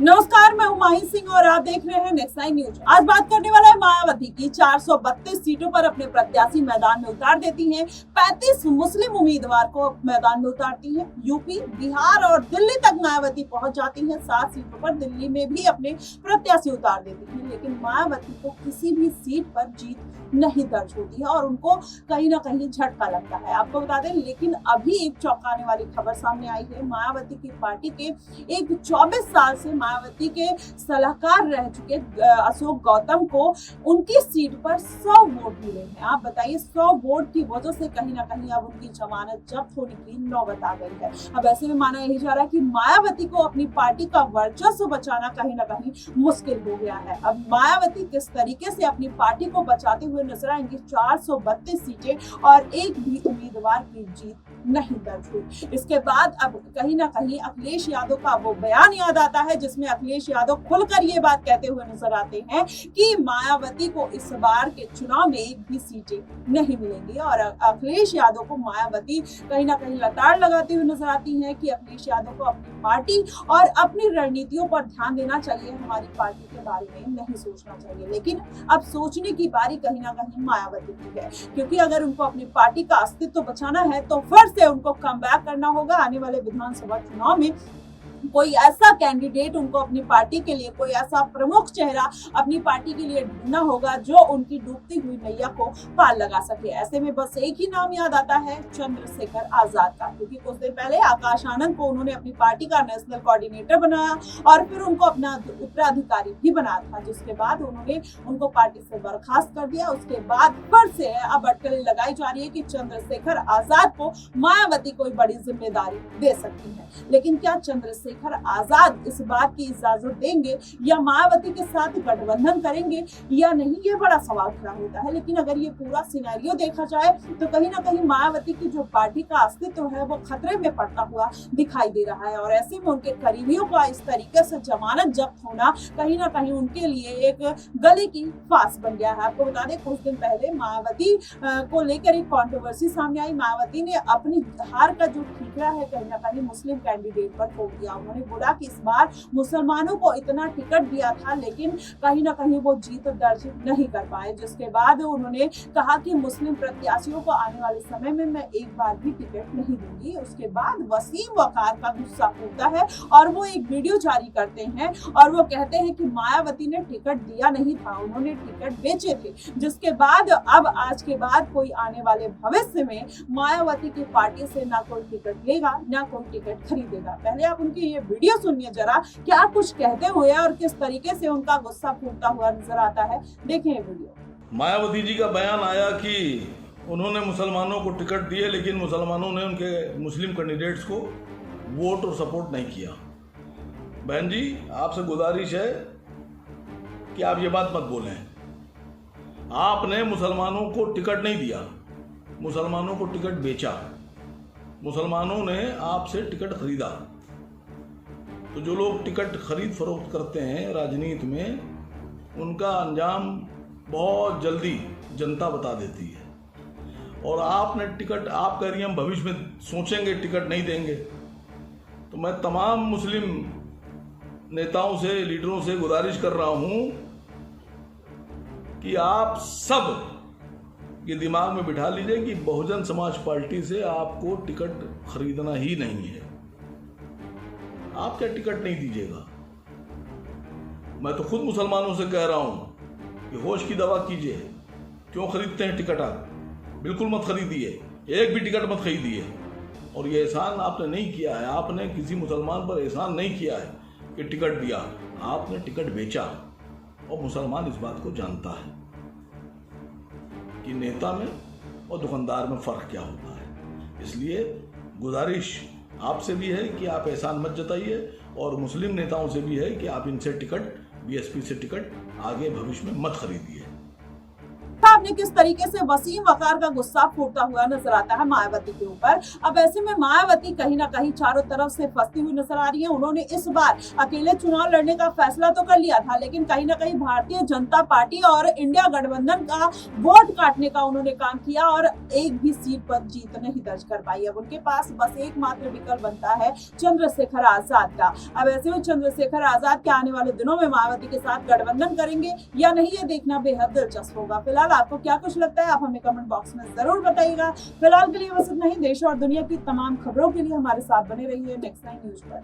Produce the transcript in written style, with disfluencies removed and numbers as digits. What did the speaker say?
नमस्कार, मैं हुमायूं सिंह और आप देख रहे हैं नेक्स्ट नाइन न्यूज। आज बात करने वाला है मायावती की। 432 सीटों पर अपने प्रत्याशी मैदान में उतार देती हैं। 35 मुस्लिम उम्मीदवार को मैदान में उतारती हैं। यूपी, बिहार और दिल्ली तक मायावती पहुंच जाती हैं। 7 सीटों पर दिल्ली में भी अपने प्रत्याशी उतार देती हैं, लेकिन मायावती को किसी भी सीट पर जीत नहीं दर्ज होती है और उनको कहीं ना कहीं झटका लगता है। आपको बता दें, लेकिन अभी एक चौंकाने वाली खबर सामने आई है। मायावती की पार्टी के एक 24 साल से मायावती के सलाहकार रह चुके अशोक गौतम को उनकी सीट पर 100 वोट मिले हैं। आप बताइए, 100 वोट की वजह से कहीं ना कहीं अब उनकी जमानत जब्त होने की नौबत आ गई है। अब ऐसे में माना यही जा रहा है कि मायावती को अपनी पार्टी का वर्चस्व बचाना कहीं ना कहीं मुश्किल हो गया है। अब मायावती किस तरीके से अपनी पार्टी को बचाते हुए नजर आएंगी। 432 सीटें और एक भी उम्मीदवार की जीत नहीं दर्ज हुई। इसके बाद अब कहीं ना कहीं अखिलेश यादव का वो बयान याद आता है, जिसमें अखिलेश यादव खुलकर ये बात कहते हुए नजर आते हैं कि मायावती को इस बार के चुनाव में एक भी सीटें नहीं मिलेंगी। और अखिलेश यादव को मायावती कहीं ना कहीं लताड़ लगाते हुए नजर आती है कि अखिलेश यादव को अपनी पार्टी और अपनी रणनीतियों पर ध्यान देना चाहिए, हमारी पार्टी के बारे में नहीं सोचना चाहिए। लेकिन अब सोचने की बारी कहीं ना कहीं मायावती की है, क्योंकि अगर उनको अपनी पार्टी का अस्तित्व बचाना है तो फिर से उनको कमबैक करना होगा। आने वाले विधानसभा चुनाव में कोई ऐसा कैंडिडेट उनको अपनी पार्टी के लिए, कोई ऐसा प्रमुख चेहरा अपनी पार्टी के लिए ढूंढना होगा जो उनकी डूबती हुई नैया को पार लगा सके। ऐसे में बस एक ही नाम याद आता है, चंद्रशेखर आजाद का, क्योंकि कुछ दिन पहले आकाश आनंद को उन्होंने अपनी पार्टी का नेशनल कोऑर्डिनेटर बनाया और फिर उनको अपना उत्तराधिकारी भी बनाया था, जिसके बाद उन्होंने उनको पार्टी से बर्खास्त कर दिया। उसके बाद फिर से अब अटकलें लगाई जा रही है कि चंद्रशेखर आजाद को मायावती कोई बड़ी जिम्मेदारी दे सकती है। लेकिन क्या चंद्रशेखर आजाद इस बात की इजाजत देंगे या मायावती के साथ गठबंधन करेंगे या नहीं, ये बड़ा सवाल खड़ा होता है। लेकिन अगर ये पूरा सिनेरियो देखा जाए तो कहीं ना कहीं मायावती की जो पार्टी का अस्तित्व है वो खतरे में पड़ता हुआ दिखाई दे रहा है। और ऐसे में उनके करीबियों का इस तरीके से जमानत जब्त होना कहीं ना कहीं उनके लिए एक गले की फांस बन गया है। आपको बता दें, कुछ दिन पहले मायावती को लेकर एक कंट्रोवर्सी सामने आई। मायावती ने अपनी हार का जो ठीकरा है कहीं ना कहीं मुस्लिम कैंडिडेट पर ठोक दिया। उन्होंने बोला कि इस बार मुसलमानों को इतना टिकट दिया था, लेकिन कहीं ना कहीं वो जीत दर्ज नहीं कर पाए। जिसके बाद उन्होंने कहा कि मुस्लिम प्रत्याशियों को आने वाले समय में मैं एक बार भी टिकट नहीं दूंगी। उसके बाद वसीम वकार का गुस्सा फूटता है और वो एक वीडियो जारी करते हैं और वो कहते हैं कि मायावती ने टिकट दिया नहीं था, उन्होंने टिकट बेचे थे। जिसके बाद अब आज के बाद कोई आने वाले भविष्य में मायावती की पार्टी से ना कोई टिकट लेगा ना कोई टिकट खरीदेगा। पहले आप उनकी ये वीडियो सुनिए जरा, क्या कुछ कहते हुए और किस तरीके से उनका गुस्सा फूटता हुआ नजर आता है। देखें ये वीडियो। मायावती जी का बयान आया कि उन्होंने मुसलमानों को टिकट दिए, लेकिन मुसलमानों ने उनके मुस्लिम कैंडिडेट्स को वोट और सपोर्ट नहीं किया। बहन जी, आपसे गुजारिश है कि आप ये बात मत बोलें। आपने मुसलमानों को टिकट नहीं दिया, मुसलमानों को टिकट बेचा, मुसलमानों ने आपसे टिकट खरीदा। तो जो लोग टिकट खरीद फरोख्त करते हैं राजनीति में, उनका अंजाम बहुत जल्दी जनता बता देती है। और आपने टिकट, आप कह रही हैं हम भविष्य में सोचेंगे टिकट नहीं देंगे। तो मैं तमाम मुस्लिम नेताओं से, लीडरों से गुजारिश कर रहा हूं कि आप सब ये दिमाग में बिठा लीजिए कि बहुजन समाज पार्टी से आपको टिकट खरीदना ही नहीं है। आप क्या टिकट नहीं दीजिएगा? मैं तो खुद मुसलमानों से कह रहा हूं कि होश की दवा कीजिए। क्यों खरीदते हैं टिकट? आप बिल्कुल मत खरीदिए, एक भी टिकट मत खरीदिए। और ये एहसान आपने नहीं किया है, आपने किसी मुसलमान पर एहसान नहीं किया है कि टिकट दिया, आपने टिकट बेचा। और मुसलमान इस बात को जानता है कि नेता में और दुकानदार में फ़र्क क्या होता है। इसलिए गुजारिश आपसे भी है कि आप एहसान मत जताइए, और मुस्लिम नेताओं से भी है कि आप इनसे टिकट, बीएसपी से टिकट आगे भविष्य में मत खरीदिए। ने किस तरीके से वसीम वकार का गुस्सा फूटता हुआ नजर आता है मायावती के ऊपर। अब ऐसे में मायावती कहीं ना कहीं चारों तरफ से फंसती हुई नजर आ रही है। उन्होंने इस बार अकेले चुनाव लड़ने का फैसला तो कर लिया था, लेकिन कहीं ना कहीं भारतीय जनता पार्टी और इंडिया गठबंधन का वोट काटने का उन्होंने काम किया और एक भी सीट पर जीत नहीं दर्ज कर पाई। अब उनके पास बस एकमात्र विकल्प बनता है चंद्रशेखर आजाद का। अब ऐसे में चंद्रशेखर आजाद के आने वाले दिनों में मायावती के साथ गठबंधन करेंगे या नहीं, ये देखना बेहद दिलचस्प होगा। फिलहाल आपको क्या कुछ लगता है, आप हमें कमेंट बॉक्स में जरूर बताइएगा। फिलहाल के लिए बस इतना ही। देश और दुनिया की तमाम खबरों के लिए हमारे साथ बने रहिए नेक्स्ट 9 न्यूज पर।